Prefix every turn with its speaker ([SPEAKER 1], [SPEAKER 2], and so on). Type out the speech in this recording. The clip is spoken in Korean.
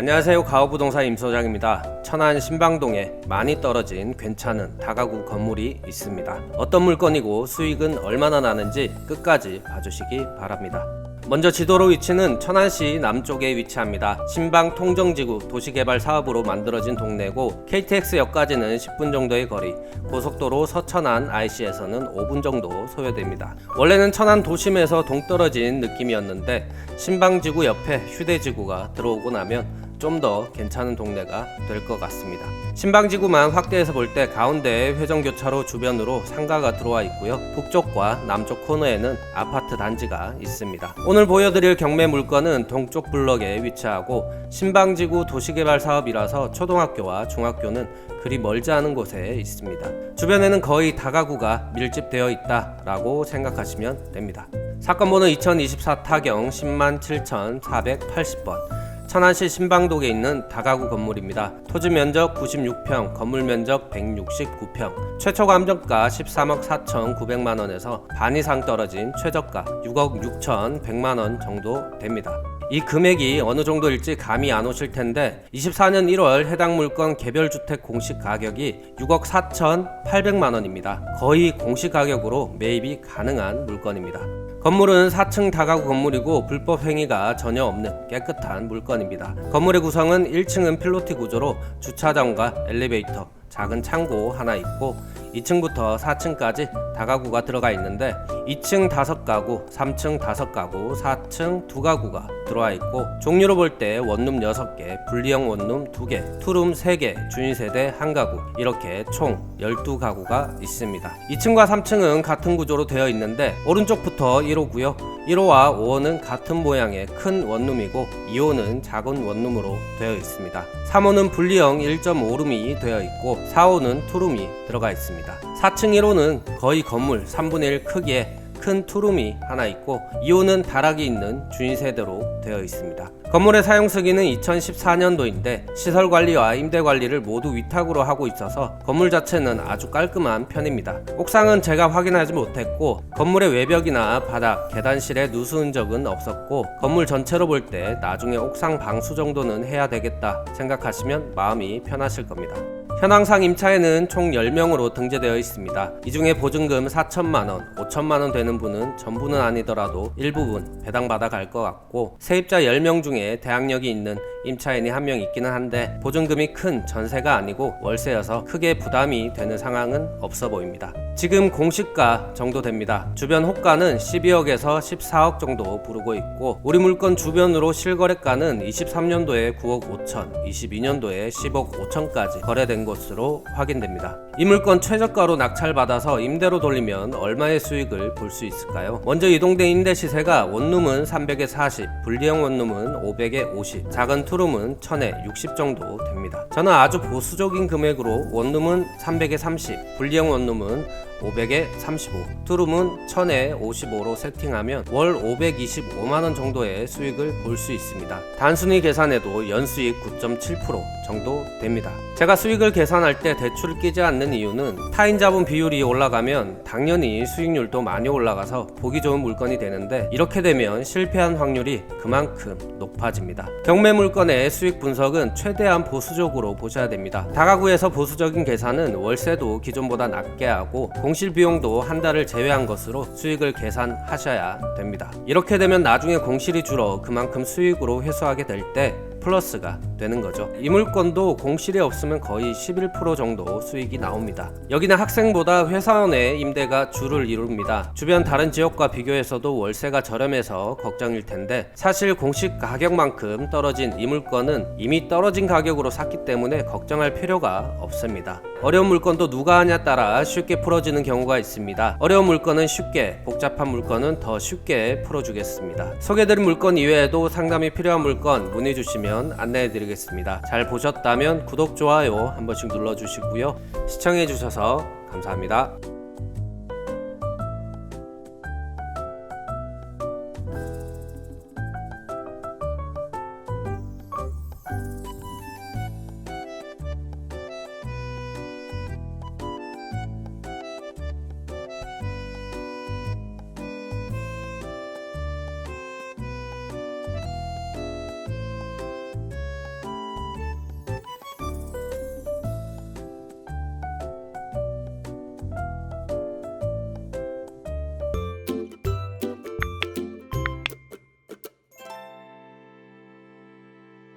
[SPEAKER 1] 안녕하세요. 가오부동산 임소장입니다. 천안 신방동에 많이 떨어진 괜찮은 다가구 건물이 있습니다. 어떤 물건이고 수익은 얼마나 나는지 끝까지 봐주시기 바랍니다. 먼저 지도로 위치는 천안시 남쪽에 위치합니다. 신방 통정지구 도시개발 사업으로 만들어진 동네고 KTX역까지는 10분 정도의 거리, 고속도로 서천안 IC에서는 5분 정도 소요됩니다. 원래는 천안 도심에서 동떨어진 느낌이었는데 신방지구 옆에 휴대지구가 들어오고 나면 좀 더 괜찮은 동네가 될 것 같습니다. 신방지구만 확대해서 볼 때 가운데에 회전교차로 주변으로 상가가 들어와 있고요. 북쪽과 남쪽 코너에는 아파트 단지가 있습니다. 오늘 보여드릴 경매 물건은 동쪽 블럭에 위치하고 신방지구 도시개발 사업이라서 초등학교와 중학교는 그리 멀지 않은 곳에 있습니다. 주변에는 거의 다가구가 밀집되어 있다라고 생각하시면 됩니다. 사건 번호 2024 타경 107,480번 천안시 신방동에 있는 다가구 건물입니다. 토지 면적 96평, 건물 면적 169평, 최초 감정가 13억 4,900만원에서 반 이상 떨어진 최저가 6억 6,100만원 정도 됩니다. 이 금액이 어느 정도일지 감이 안 오실 텐데 24년 1월 해당 물건 개별주택 공시 가격이 6억 4,800만원입니다. 거의 공시 가격으로 매입이 가능한 물건입니다. 건물은 4층 다가구 건물이고 불법 행위가 전혀 없는 깨끗한 물건입니다. 건물의 구성은 1층은 필로티 구조로 주차장과 엘리베이터, 작은 창고 하나 있고 2층부터 4층까지 다가구가 들어가 있는데 2층 5가구, 3층 5가구, 4층 2가구가 들어와 있고 종류로 볼 때 원룸 6개, 분리형 원룸 2개, 투룸 3개, 주인세대 1가구 이렇게 총 12가구가 있습니다. 2층과 3층은 같은 구조로 되어 있는데 오른쪽부터 1호고요. 1호와 5호는 같은 모양의 큰 원룸이고 2호는 작은 원룸으로 되어 있습니다. 3호는 분리형 1.5룸이 되어 있고 4호는 투룸이 들어가 있습니다. 4층 1호는 거의 건물 3분의 1 크기의 큰 투룸이 하나 있고 2호는 다락이 있는 주인세대로 되어 있습니다. 건물의 사용 시기는 2014년도인데 시설관리와 임대관리를 모두 위탁으로 하고 있어서 건물 자체는 아주 깔끔한 편입니다. 옥상은 제가 확인하지 못했고 건물의 외벽이나 바닥, 계단실에 누수 흔적은 없었고 건물 전체로 볼 때 나중에 옥상 방수 정도는 해야 되겠다 생각하시면 마음이 편하실 겁니다. 현황상 임차에는 총 10명으로 등재되어 있습니다. 이 중에 보증금 4천만원, 5천만원 되는 분은 전부는 아니더라도 일부분 배당받아 갈 것 같고 세입자 10명 중에 대학력이 있는 임차인이 한 명 있기는 한데 보증금이 큰 전세가 아니고 월세여서 크게 부담이 되는 상황은 없어 보입니다. 지금 공시가 정도 됩니다. 주변 호가는 12억에서 14억 정도 부르고 있고 우리 물건 주변으로 실거래가는 23년도에 9억 5천, 22년도에 10억 5천까지 거래된 것으로 확인됩니다. 이 물건 최저가로 낙찰받아서 임대로 돌리면 얼마의 수익을 볼 수 있을까요? 먼저 이동된 임대 시세가 원룸은 300에 40, 분리형 원룸은 500에 50, 작은 투룸은 1000에 60 정도 됩니다. 저는 아주 보수적인 금액으로 원룸은 300에 30, 분리형 원룸은 500에 35, 투룸은 1000에 55로 세팅하면 월 525만원 정도의 수익을 볼 수 있습니다. 단순히 계산해도 연수익 9.7% 정도 됩니다. 제가 수익을 계산할 때 대출을 끼지 않는 이유는 타인 자본 비율이 올라가면 당연히 수익률도 많이 올라가서 보기 좋은 물건이 되는데 이렇게 되면 실패한 확률이 그만큼 높아집니다. 경매 물건의 수익 분석은 최대한 보수적으로 보셔야 됩니다. 다가구에서 보수적인 계산은 월세도 기존보다 낮게 하고 공실 비용도 한 달을 제외한 것으로 수익을 계산하셔야 됩니다. 이렇게 되면 나중에 공실이 줄어 그만큼 수익으로 회수하게 될 때 플러스가 되는 거죠. 이 물건도 공실이 없으면 거의 11% 정도 수익이 나옵니다. 여기는 학생보다 회사원의 임대가 주를 이룹니다. 주변 다른 지역과 비교해서도 월세가 저렴해서 걱정일 텐데 사실 공시 가격만큼 떨어진 이 물건은 이미 떨어진 가격으로 샀기 때문에 걱정할 필요가 없습니다. 어려운 물건도 누가 하냐에 따라 쉽게 풀어지는 경우가 있습니다. 어려운 물건은 쉽게, 복잡한 물건은 더 쉽게 풀어주겠습니다. 소개드린 물건 이외에도 상담이 필요한 물건 문의 주시면 안내해드리겠습니다. 잘 보셨다면 구독, 좋아요 한 번씩 눌러주시고요. 시청해주셔서 감사합니다.